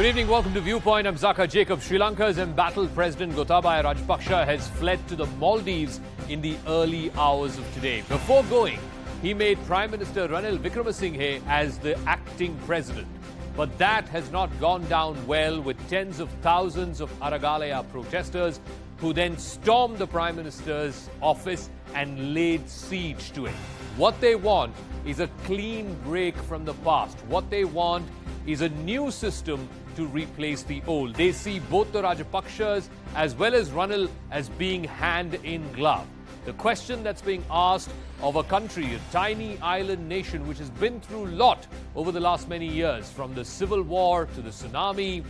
Good evening, welcome to Viewpoint. I'm Zakka Jacob. Sri Lanka's embattled President Gotabaya Rajapaksa has fled to the Maldives in the early hours of today. Before going, he made Prime Minister Ranil Wickremesinghe as the acting president. But that has not gone down well, with tens of thousands of Aragalaya protesters who then stormed the Prime Minister's office and laid siege to it. What they want is a clean break from the past. What they want is a new system to replace the old. They see both the Rajapaksas as well as Ranil as being hand in glove. The question that's being asked of a country, a tiny island nation which has been through a lot over the last many years, from the civil war to the tsunami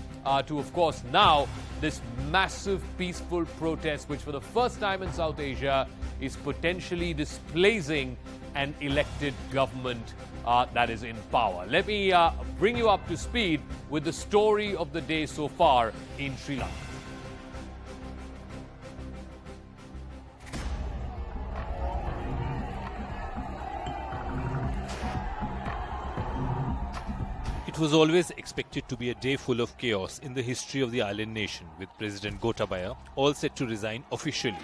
to, of course, now this massive peaceful protest which for the first time in South Asia is potentially displacing an elected government that is in power. Let me bring you up to speed with the story of the day so far in Sri Lanka. It was always expected to be a day full of chaos in the history of the island nation, with President Gotabaya all set to resign officially.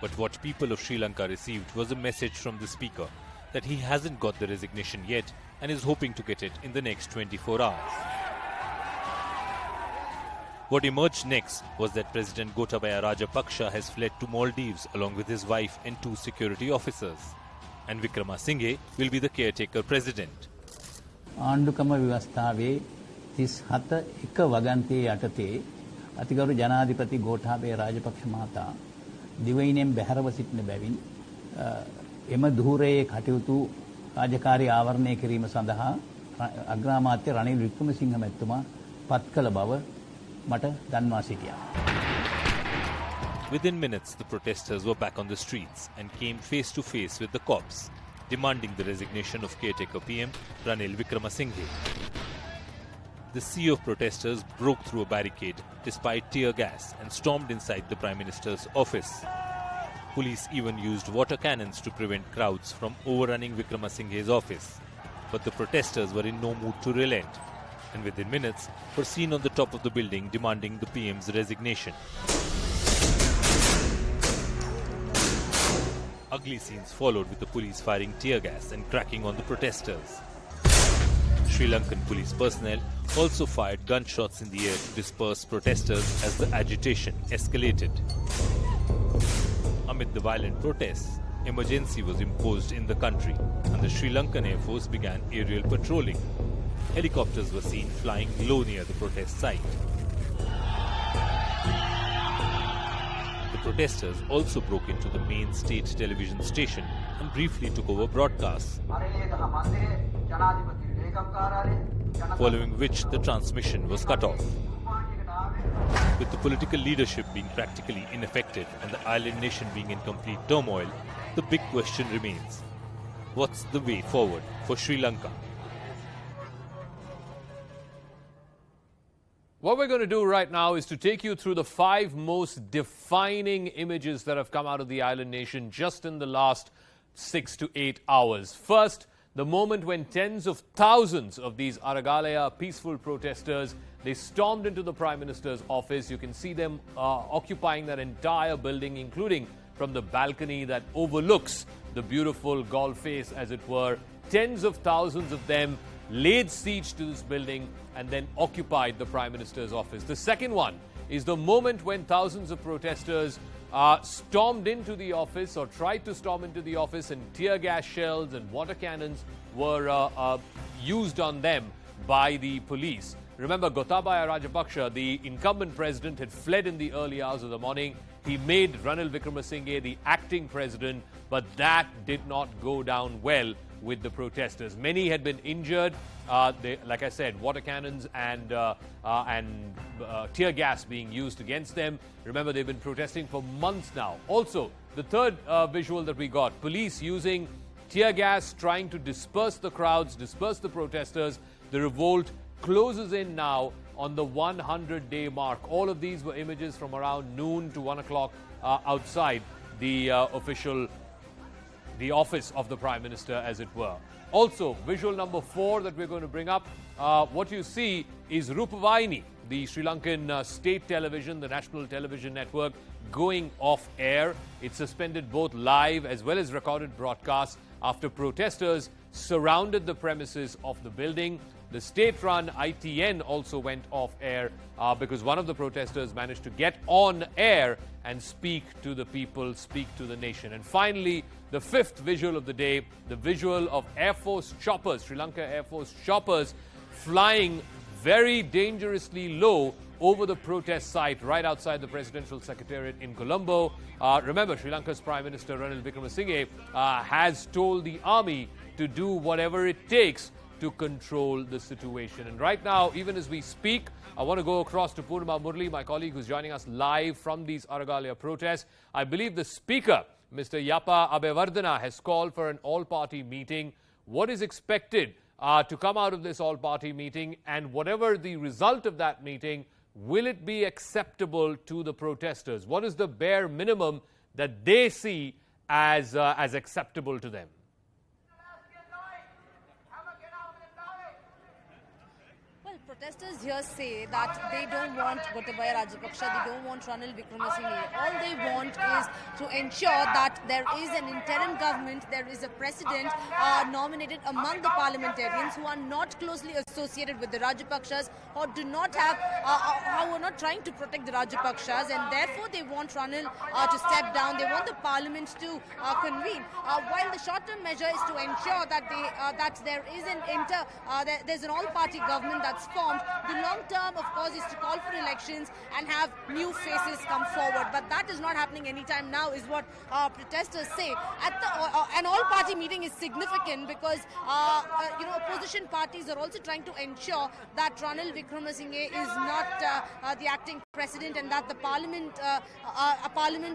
But what people of Sri Lanka received was a message from the speaker that he hasn't got the resignation yet and is hoping to get it in the next 24 hours. What emerged next was that President Gotabaya Rajapaksa has fled to Maldives along with his wife and 2 security officers. And Wickremesinghe will be the caretaker president. ආණ්ඩුක්‍රම ව්‍යවස්ථාවේ 37 එක වගන්තියේ යටතේ අතිගරු ජනාධිපති ගෝඨාභය රාජපක්ෂ මහතා දිවයිනෙන් බැහැරව සිටින බැවින් එම ධූරයේ කටයුතු රාජකාරී ආවරණය කිරීම සඳහා අග්‍රාමාත්‍ය රනිල් වික්‍රමසිංහ මැතිතුමා පත් කළ බව මට දන්වා සිටියා. Within minutes, the protesters were back on the streets and came face to face with the cops, demanding the resignation of caretaker PM Ranil Wickremesinghe. The sea of protesters broke through a barricade despite tear gas and stormed inside the Prime Minister's office. Police even used water cannons to prevent crowds from overrunning Wickremesinghe's office. But the protesters were in no mood to relent, and within minutes were seen on the top of the building demanding the PM's resignation. Ugly scenes followed, with the police firing tear gas and cracking on the protesters. Sri Lankan police personnel also fired gunshots in the air to disperse protesters as the agitation escalated. Amid the violent protests, emergency was imposed in the country and the Sri Lankan Air Force began aerial patrolling. Helicopters were seen flying low near the protest site. The protesters also broke into the main state television station and briefly took over broadcasts, following which the transmission was cut off. With the political leadership being practically ineffective and the island nation being in complete turmoil, the big question remains: what's the way forward for Sri Lanka? What we're going to do right now is to take you through the 5 most defining images that have come out of the island nation just in the last 6 to 8 hours. First, the moment when tens of thousands of these Aragalaya peaceful protesters, they stormed into the Prime Minister's office. You can see them occupying that entire building, including from the balcony that overlooks the beautiful Gulf face, as it were. Tens of thousands of them laid siege to this building and then occupied the Prime Minister's office. The second one is the moment when thousands of protesters stormed into the office, or tried to storm into the office, and tear gas shells and water cannons were used on them by the police. Remember, Gotabaya Rajapaksa, the incumbent president, had fled in the early hours of the morning. He made Ranil Wickremesinghe the acting president, but that did not go down well with the protesters. Many had been injured. Like I said, water cannons and tear gas being used against them. Remember, they've been protesting for months now. Also, the third visual that we got, police using tear gas, trying to disperse the crowds, disperse the protesters. The revolt closes in now on the 100-day mark. All of these were images from around noon to 1 o'clock outside the official the office of the Prime Minister, as it were. Also, visual number 4 that we're going to bring up, what you see is Rupavaini, the Sri Lankan state television, the national television network, going off air. It suspended both live as well as recorded broadcasts after protesters surrounded the premises of the building. The state-run ITN also went off air because one of the protesters managed to get on air and speak to the people, speak to the nation. And finally, the 5th visual of the day, the visual of Air Force choppers, Sri Lanka Air Force choppers flying very dangerously low over the protest site right outside the presidential secretariat in Colombo. Remember, Sri Lanka's Prime Minister Ranil Wickremesinghe has told the army to do whatever it takes to control the situation. And right now, even as we speak, I want to go across to Purnima Murli, my colleague who's joining us live from these Aragalia protests. I believe the Speaker, Mr. Yappa Abeyewardena, has called for an all-party meeting. What is expected to come out of this all-party meeting, and whatever the result of that meeting, will it be acceptable to the protesters? What is the bare minimum that they see as acceptable to them? Protesters here say that they don't want Gotabaya Rajapaksa, they don't want Ranil Wickremesinghe. All they want is to ensure that there is an interim government, there is a president nominated among the parliamentarians who are not closely associated with the Rajapaksas or do not have, who are not trying to protect the Rajapaksas, and therefore they want Ranil to step down. They want the parliament to convene. While the short-term measure is to ensure that there is there's an all-party government that's formed. The long term, of course, is to call for elections and have new faces come forward. But that is not happening anytime now, is what protesters say. An all-party meeting is significant because opposition parties are also trying to ensure that Ranil Wickremesinghe is not the acting president, and that the parliament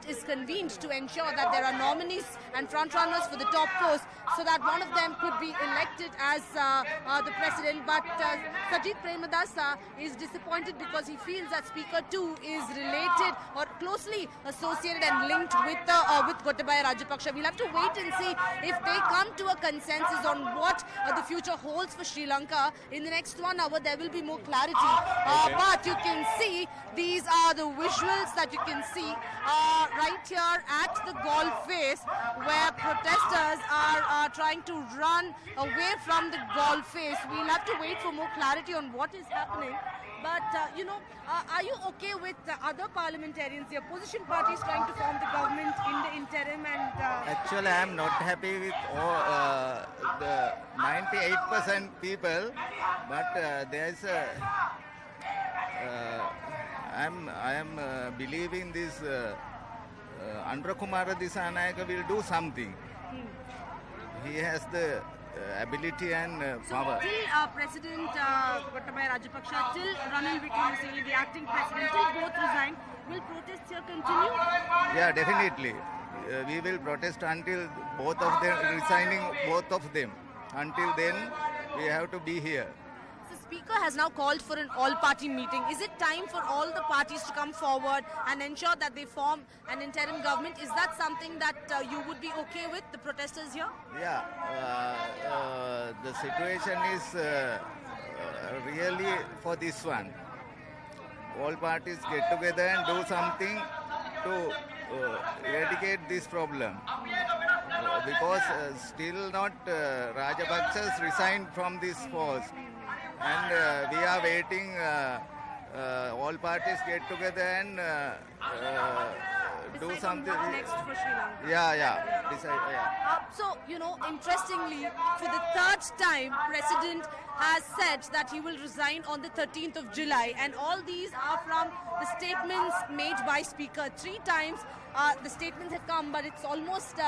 is convened to ensure that there are nominees and frontrunners for the top post, so that one of them could be elected as the president. But Sajid Premadasa is disappointed because he feels that Speaker 2 is related or closely associated and linked with Gotabaya Rajapaksa. We'll have to wait and see if they come to a consensus on what the future holds for Sri Lanka. In the next 1 hour, there will be more clarity. But you can see, these are the visuals that you can see right here at the golf face, where protesters are trying to run away from the golf face. We'll have to wait for more clarity on what is happening. But, are you okay with the other parliamentarians, the opposition parties trying to form the government in the interim? And Actually, I am not happy with all, the 98% people, but there is a... I am believing this Andhra Kumara Disanayaka will do something. He has the ability and power. Till President Gotabaya Rajapaksa, till Ranil Wickremesinghe, the acting president, till both resign, will protests here continue? Yeah, definitely. We will protest until both of them resigning, both of them. Until then, we have to be here. The Speaker has now called for an all-party meeting. Is it time for all the parties to come forward and ensure that they form an interim government? Is that something that you would be okay with, the protesters here? Yeah, the situation is really for this one. All parties get together and do something to eradicate this problem. Because still not Rajapaksas resigned from this post. And we are waiting, all parties get together and do something. What's next for Sri Lanka? Yeah. Decide, yeah. So, interestingly, for the 3rd time, President has said that he will resign on the 13th of July. And all these are from the statements made by Speaker. 3 times the statements have come, but it's almost 6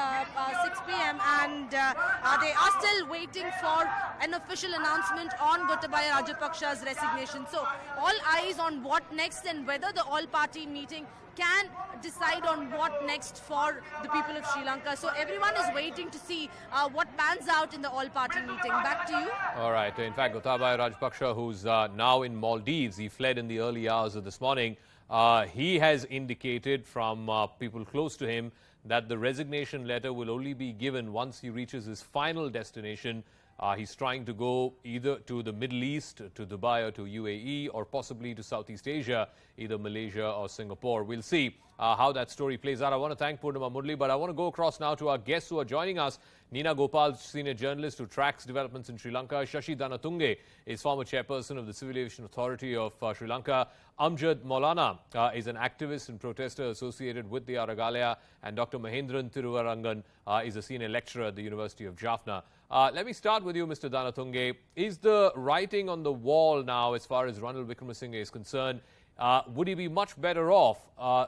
p.m. and they are still waiting for an official announcement on Gotabaya Rajapaksa's resignation. So all eyes on what next and whether the all-party meeting can decide on what next for the people of Sri Lanka. So everyone is waiting to see what pans out in the all-party meeting. Back to you. All right. In fact, Gotabaya Rajapaksa, who's now in Maldives, he fled in the early hours of this morning. He has indicated from people close to him that the resignation letter will only be given once he reaches his final destination. He's trying to go either to the Middle East, to Dubai or to UAE, or possibly to Southeast Asia, either Malaysia or Singapore. We'll see how that story plays out. I want to thank Purnima Murli, but I want to go across now to our guests who are joining us. Neena Gopal, senior journalist who tracks developments in Sri Lanka. Shashi Dhanatunge is former chairperson of the Civil Aviation Authority of Sri Lanka. Amjad Maulana is an activist and protester associated with the Aragalaya. And Dr. Mahendran Thiruvarangan is a senior lecturer at the University of Jaffna. Let me start with you, Mr. Dhanatunge. Is the writing on the wall now, as far as Ranil Wickremesinghe is concerned, would he be much better off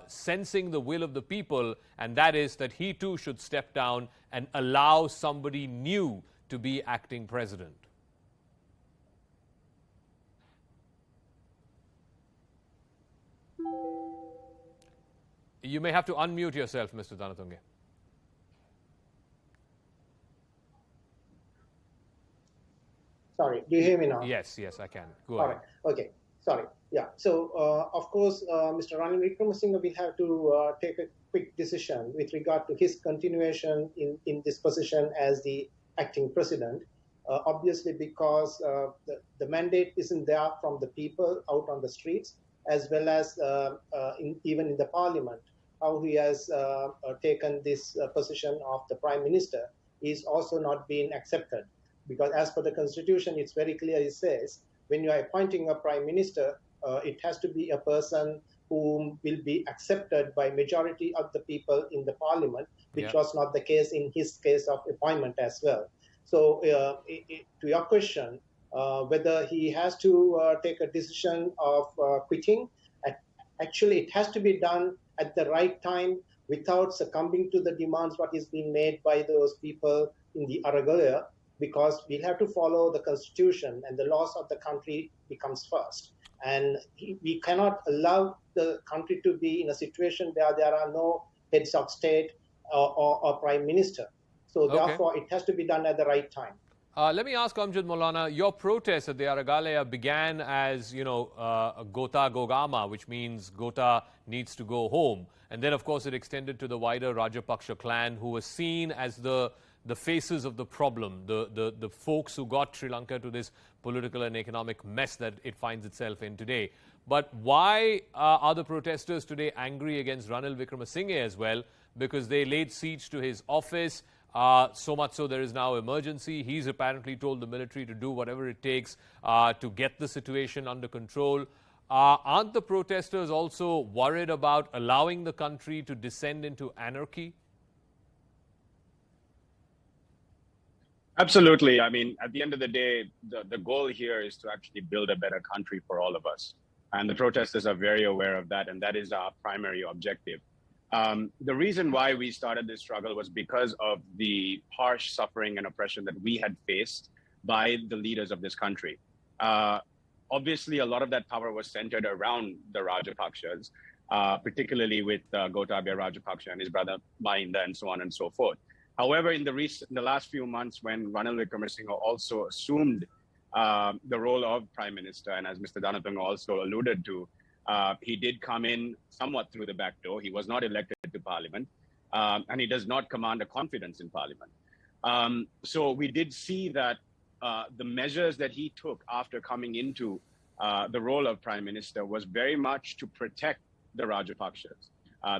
sensing the will of the people, and that is that he too should step down and allow somebody new to be acting president? You may have to unmute yourself, Mr. Dhanatunge. Sorry, do you hear me now? Yes, I can. Go All ahead. right. Okay. Sorry. Yeah. So, of course, Mr. Ranil Wickremesinghe will have to take a quick decision with regard to his continuation in this position as the acting president. Obviously, because the mandate isn't there from the people out on the streets, as well as even in the parliament. How he has taken this position of the prime minister is also not being accepted. Because as per the constitution, it's very clear, it says, when you are appointing a prime minister, it has to be a person who will be accepted by majority of the people in the parliament, which was not the case in his case of appointment as well. So to your question, whether he has to take a decision of quitting, actually it has to be done at the right time without succumbing to the demands what is being made by those people in the Aragalaya, because we have to follow the constitution and the laws of the country becomes first. And we cannot allow the country to be in a situation where there are no heads of state or prime minister. So therefore, it has to be done at the right time. Let me ask Amjad Maulana, your protest at the Aragalaya began as, Gota Gogama, which means Gota needs to go home. And then, of course, it extended to the wider Rajapaksa clan, who was seen as the faces of the problem, the folks who got Sri Lanka to this political and economic mess that it finds itself in today. But why are the protesters today angry against Ranil Wickremesinghe as well? Because they laid siege to his office, so much so there is now emergency. He's apparently told the military to do whatever it takes to get the situation under control. Aren't the protesters also worried about allowing the country to descend into anarchy? Absolutely. I mean, at the end of the day, the goal here is to actually build a better country for all of us. And the protesters are very aware of that, and that is our primary objective. The reason why we started this struggle was because of the harsh suffering and oppression that we had faced by the leaders of this country. Obviously, a lot of that power was centered around the Rajapaksas, particularly with Gotabaya Rajapaksa and his brother Mahinda and so on and so forth. However, in the last few months, when Ranil Wickremesinghe also assumed the role of prime minister, and as Mr. Dhanatunge also alluded to, he did come in somewhat through the back door. He was not elected to parliament, and he does not command a confidence in parliament. So we did see that the measures that he took after coming into the role of prime minister was very much to protect the Rajapaksas.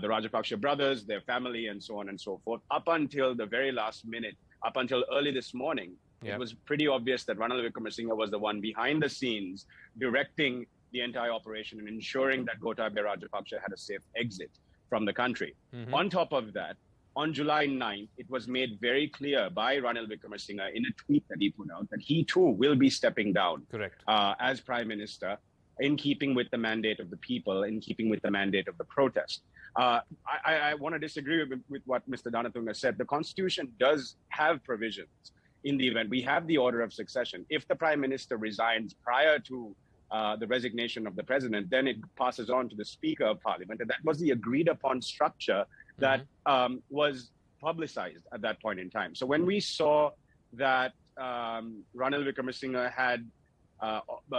The Rajapaksa brothers, their family, and so on and so forth, up until the very last minute, up until early this morning. It was pretty obvious that Ranil Wickremesinghe was the one behind the scenes directing the entire operation and ensuring that Gotabaya Rajapaksa had a safe exit from the country. On top of that, on July 9th, it was made very clear by Ranil Wickremesinghe in a tweet that he put out that he too will be stepping down as prime minister, in keeping with the mandate of the people, in keeping with the mandate of the protest. I want to disagree with what Mr. Dhanatunge said. The Constitution does have provisions in the event. We have the order of succession. If the Prime Minister resigns prior to the resignation of the President, then it passes on to the Speaker of Parliament. And that was the agreed upon structure that was publicized at that point in time. So when we saw that Ranil Wickremesinghe had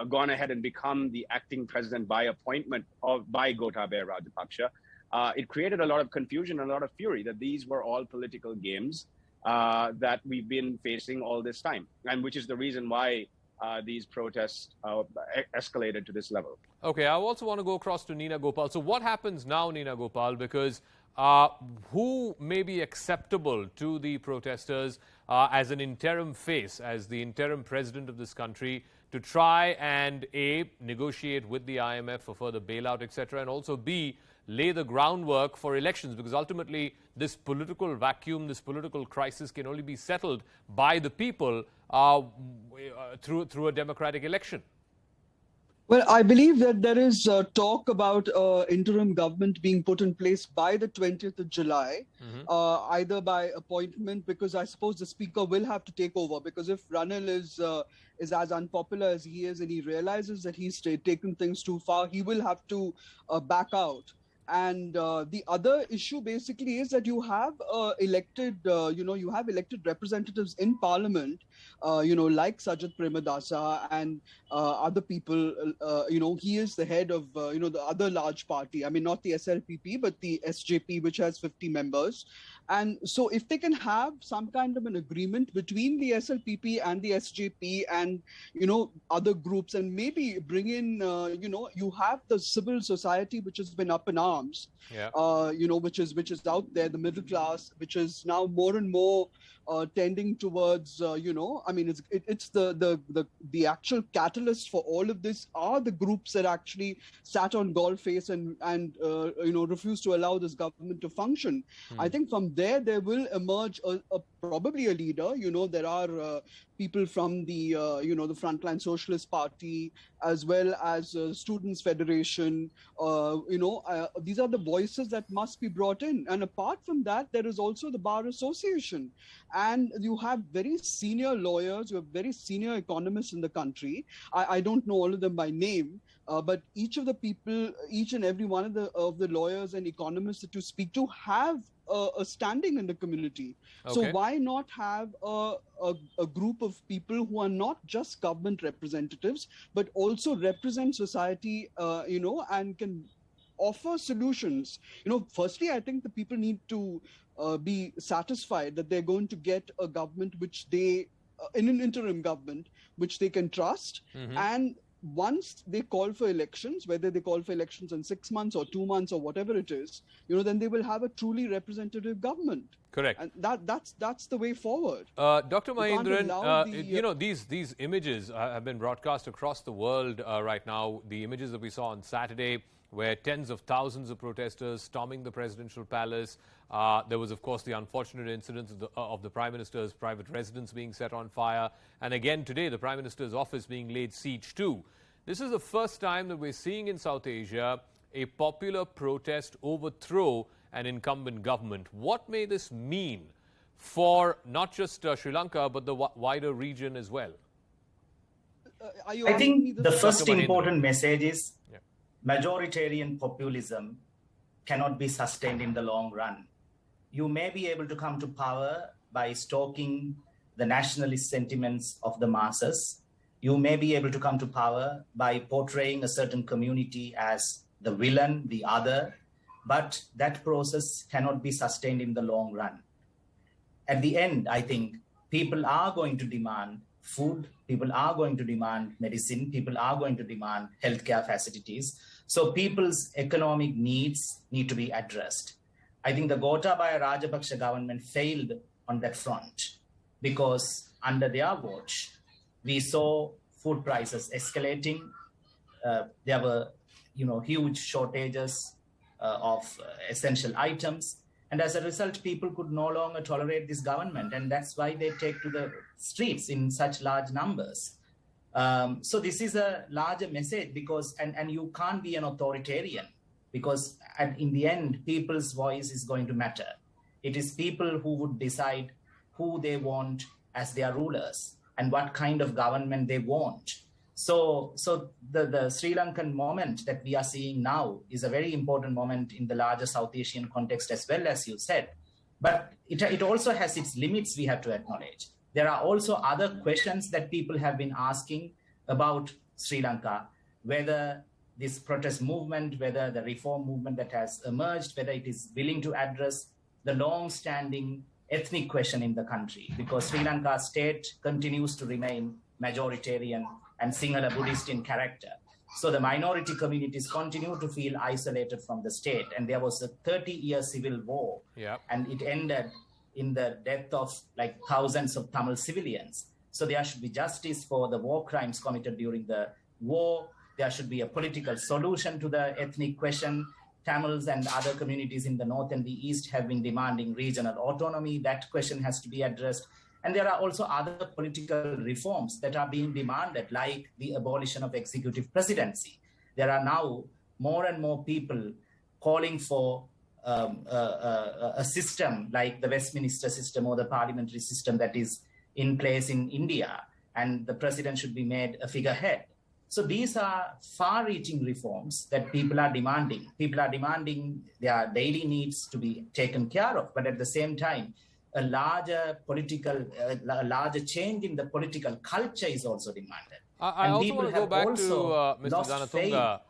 gone ahead and become the acting president by appointment by Gotabaya Rajapaksa, it created a lot of confusion and a lot of fury that these were all political games that we've been facing all this time, and which is the reason why these protests escalated to this level. Okay, I also want to go across to Neena Gopal. So what happens now, Neena Gopal, because who may be acceptable to the protesters as an interim face, as the interim president of this country, to try and A, negotiate with the IMF for further bailout, etc., and also B, lay the groundwork for elections, because ultimately this political vacuum, this political crisis can only be settled by the people through a democratic election. Well, I believe that there is talk about interim government being put in place by the 20th of July, either by appointment, because I suppose the speaker will have to take over, because if Ranil is as unpopular as he is and he realizes that he's taken things too far, he will have to back out. And the other issue basically is that you have elected representatives in parliament, like Sajat Premadasa and other people. He is the head of, the other large party. I mean, not the SLPP, but the SJP, which has 50 members. And so if they can have some kind of an agreement between the SLPP and the SJP and, other groups, and maybe bring in, you have the civil society, which has been up in arms, which is out there, the middle class, which is now more and more tending towards, it's the actual catalyst for all of this are the groups that actually sat on Golface and refused to allow this government to function. I think from there will emerge probably a leader. There are people from the the Frontline Socialist Party, as well as Students' Federation. These are the voices that must be brought in. And apart from that, there is also the Bar Association. And you have very senior lawyers, you have very senior economists in the country. I don't know all of them by name, but each and every one of the lawyers and economists that you speak to have a standing in the community. Okay. So why not have a group of people who are not just government representatives, but also represent society, and can offer solutions. Firstly, I think the people need to be satisfied that they're going to get a government which in an interim government, which they can trust. And once they call for elections, whether they call for elections in 6 months or 2 months or whatever it is, then they will have a truly representative government. Correct. And that's the way forward. Dr. Mahindran, these images have been broadcast across the world right now. The images that we saw on Saturday, where tens of thousands of protesters storming the presidential palace. There was, of course, the unfortunate incident of the Prime Minister's private residence being set on fire. And again today, the Prime Minister's office being laid siege to. This is the first time that we're seeing in South Asia a popular protest overthrow an incumbent government. What may this mean for not just Sri Lanka, but the wider region as well? I think the first important message is majoritarian populism cannot be sustained in the long run. You may be able to come to power by stoking the nationalist sentiments of the masses. You may be able to come to power by portraying a certain community as the villain, the other, but that process cannot be sustained in the long run. At the end, I think people are going to demand food, people are going to demand medicine, people are going to demand healthcare facilities. So people's economic needs need to be addressed. I think the Gotabaya Rajapaksa government failed on that front because under their watch, we saw food prices escalating. There were, huge shortages of essential items. And as a result, people could no longer tolerate this government. And that's why they take to the streets in such large numbers. So this is a larger message because, and you can't be an authoritarian because in the end, people's voice is going to matter. It is people who would decide who they want as their rulers and what kind of government they want. So the Sri Lankan moment that we are seeing now is a very important moment in the larger South Asian context as well, as you said. But it also has its limits we have to acknowledge. There are also other questions that people have been asking about Sri Lanka, whether this protest movement, whether the reform movement that has emerged, whether it is willing to address the long-standing ethnic question in the country, because Sri Lanka state continues to remain majoritarian and Sinhala Buddhist in character. So the minority communities continue to feel isolated from the state. And there was a 30-year civil war, and it ended in the death of like thousands of Tamil civilians. So there should be justice for the war crimes committed during the war. There should be a political solution to the ethnic question. Tamils and other communities in the north and the east have been demanding regional autonomy. That question has to be addressed. And there are also other political reforms that are being demanded, like the abolition of executive presidency. There are now more and more people calling for a system like the Westminster system or the parliamentary system that is in place in India, and the president should be made a figurehead. So these are far-reaching reforms that people are demanding. People are demanding their daily needs to be taken care of, but at the same time, a larger change in the political culture is also demanded. I also want to go back to Mr. Danatunga.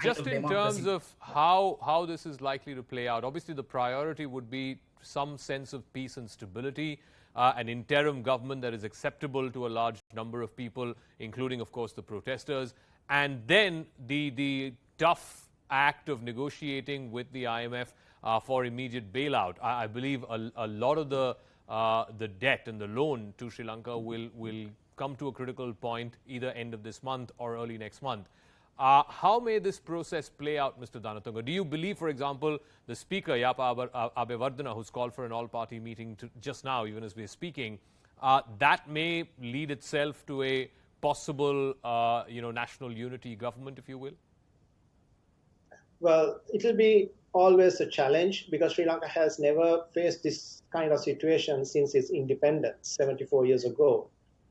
Just in terms of how this is likely to play out, obviously the priority would be some sense of peace and stability, an interim government that is acceptable to a large number of people, including, of course, the protesters, and then the tough act of negotiating with the IMF for immediate bailout. I believe a lot of the debt and the loan to Sri Lanka will come to a critical point either end of this month or early next month. How may this process play out, Mr. Danatunga? Do you believe, for example, the Speaker, Yapa Abeyewardena, who's called for an all-party meeting just now, even as we're speaking, that may lead itself to a possible, national unity government, if you will? Well, it will be always a challenge because Sri Lanka has never faced this kind of situation since its independence 74 years ago.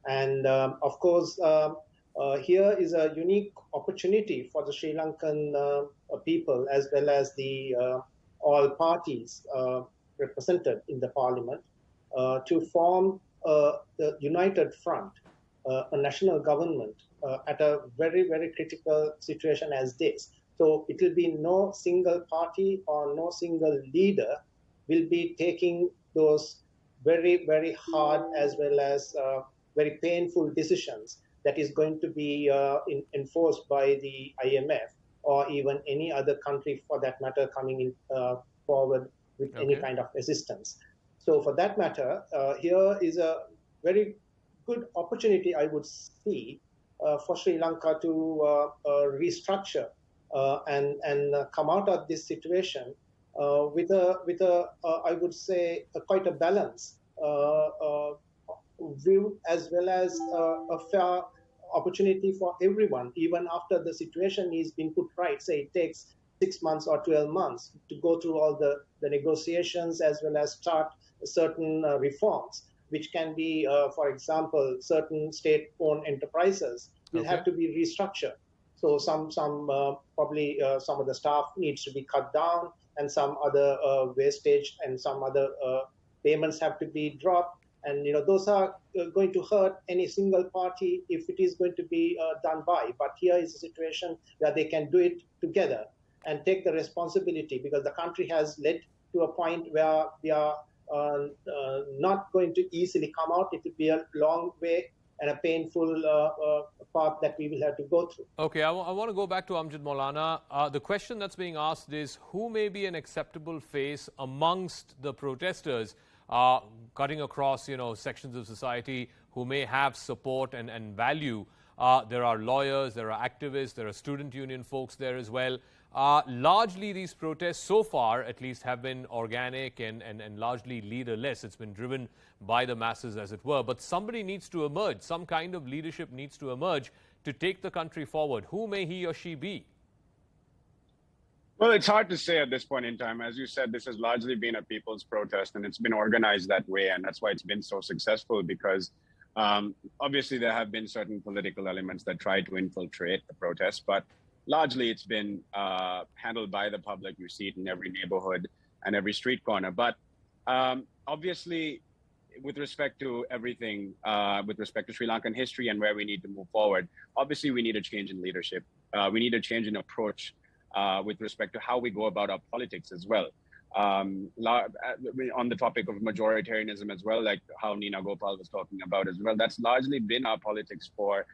And of course, here is a unique opportunity for the Sri Lankan people as well as the all parties represented in the parliament to form a united front, a national government at a very, very critical situation as this. So it will be no single party or no single leader will be taking those very, very hard as well as very painful decisions that is going to be enforced by the IMF or even any other country for that matter coming in forward with any kind of assistance. So for that matter, here is a very good opportunity I would see for Sri Lanka to restructure and come out of this situation with a I would say quite a balance view as well as a fair opportunity for everyone, even after the situation is being put right. Say it takes 6 months or 12 months to go through all the negotiations as well as start certain reforms, which can be, for example, certain state-owned enterprises will have to be restructured. So some probably some of the staff needs to be cut down, and some other wastage and some other payments have to be dropped. And those are going to hurt any single party if it is going to be done by. But here is a situation where they can do it together and take the responsibility, because the country has led to a point where we are not going to easily come out. It will be a long way and a painful path that we will have to go through. Okay, I want to go back to Amjad Maulana. The question that's being asked is, who may be an acceptable face amongst the protesters, cutting across, sections of society who may have support and value? There are lawyers, there are activists, there are student union folks there as well. Largely these protests so far at least have been organic and largely leaderless. It's been driven by the masses, as it were. But somebody needs to emerge. Some kind of leadership needs to emerge to take the country forward. Who may he or she be? Well, it's hard to say at this point in time. As you said, this has largely been a people's protest, and it's been organized that way. And that's why it's been so successful, because obviously there have been certain political elements that try to infiltrate the protest, but largely it's been handled by the public. You see it in every neighborhood and every street corner. But obviously, with respect to everything, with respect to Sri Lankan history and where we need to move forward, obviously we need a change in leadership. We need a change in approach with respect to how we go about our politics as well. On the topic of majoritarianism as well, like how Nina Gopal was talking about as well, that's largely been our politics for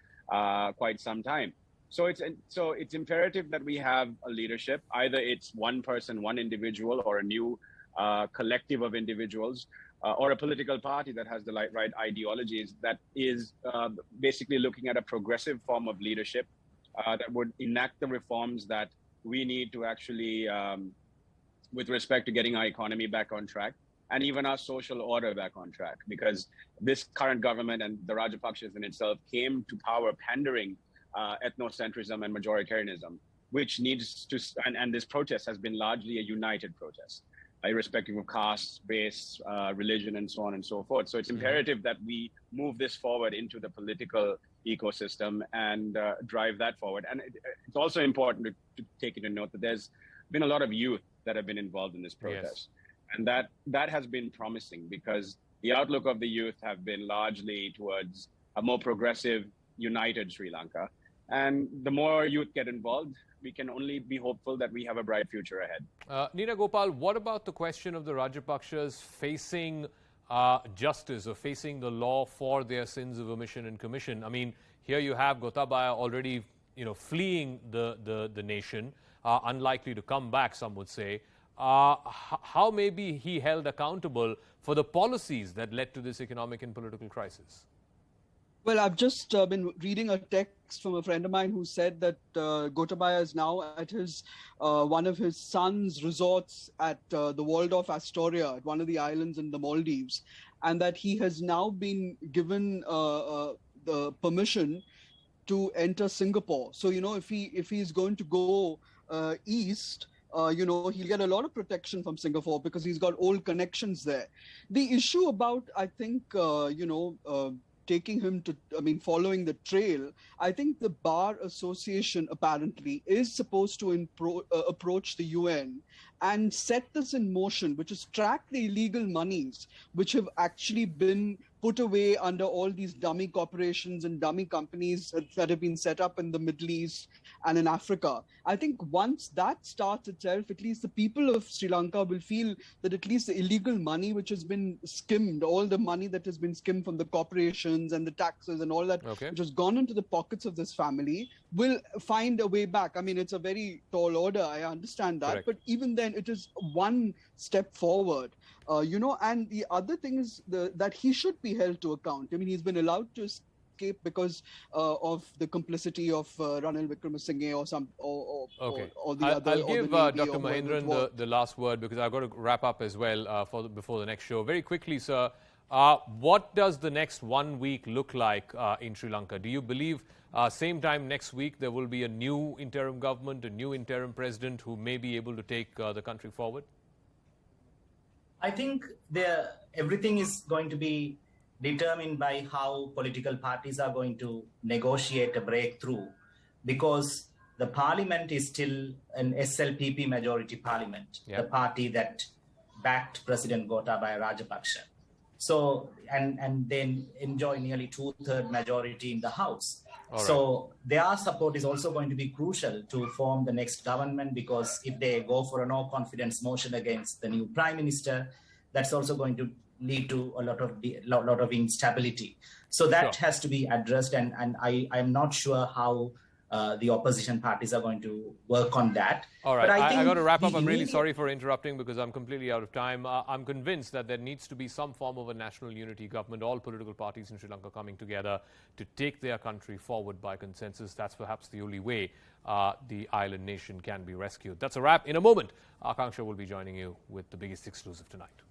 quite some time. So it's imperative that we have a leadership. Either it's one person, one individual, or a new collective of individuals, or a political party that has the right ideologies that is basically looking at a progressive form of leadership that would enact the reforms that we need to actually, with respect to getting our economy back on track and even our social order back on track. Because this current government and the Rajapaksas in itself came to power pandering ethnocentrism and majoritarianism, which needs to, and this protest has been largely a united protest, irrespective of caste, race, religion, and so on and so forth. So it's imperative that we move this forward into the political ecosystem and drive that forward. And it's also important to take into note that there's been a lot of youth that have been involved in this protest. Yes. And that has been promising, because the outlook of the youth have been largely towards a more progressive, united Sri Lanka. And the more youth get involved, we can only be hopeful that we have a bright future ahead. Nina Gopal, what about the question of the Rajapaksas facing justice or facing the law for their sins of omission and commission? I mean, here you have Gotabaya already, fleeing the nation, unlikely to come back, some would say. How may be he held accountable for the policies that led to this economic and political crisis? Well, I've just been reading a text from a friend of mine who said that Gotabaya is now at his one of his son's resorts at the Waldorf Astoria, at one of the islands in the Maldives, and that he has now been given the permission to enter Singapore. So, if he's going to go east, he'll get a lot of protection from Singapore because he's got old connections there. The issue about, I think, taking him to, following the trail, I think the Bar Association apparently is supposed to approach the UN and set this in motion, which is track the illegal monies which have actually been put away under all these dummy corporations and dummy companies that have been set up in the Middle East and in Africa. I think once that starts itself, at least the people of Sri Lanka will feel that at least the illegal money which has been skimmed, all the money that has been skimmed from the corporations and the taxes and all that, which has gone into the pockets of this family, will find a way back. I mean, it's a very tall order, I understand that, but even then it is one step forward. And the other thing is that he should be held to account. I mean, he's been allowed to escape because of the complicity of Ranil Wickremesinghe or the other. I'll give Dr. Mahendran the last word, because I've got to wrap up as well before the next show. Very quickly, sir, what does the next 1 week look like in Sri Lanka? Do you believe same time next week there will be a new interim government, a new interim president who may be able to take the country forward? I think everything is going to be determined by how political parties are going to negotiate a breakthrough, because the parliament is still an SLPP majority parliament, the party that backed President Gotabaya Rajapaksa. So, and then enjoy nearly 2/3 majority in the House. So their support is also going to be crucial to form the next government, because if they go for a no confidence motion against the new prime minister, that's also going to lead to a lot of instability. So that has to be addressed, and I'm not sure how the opposition parties are going to work on that. All right, but I got to wrap up. I'm really sorry for interrupting, because I'm completely out of time. I'm convinced that there needs to be some form of a national unity government, all political parties in Sri Lanka coming together to take their country forward by consensus. That's perhaps the only way the island nation can be rescued. That's a wrap. In a moment, Akanksha will be joining you with the biggest exclusive tonight.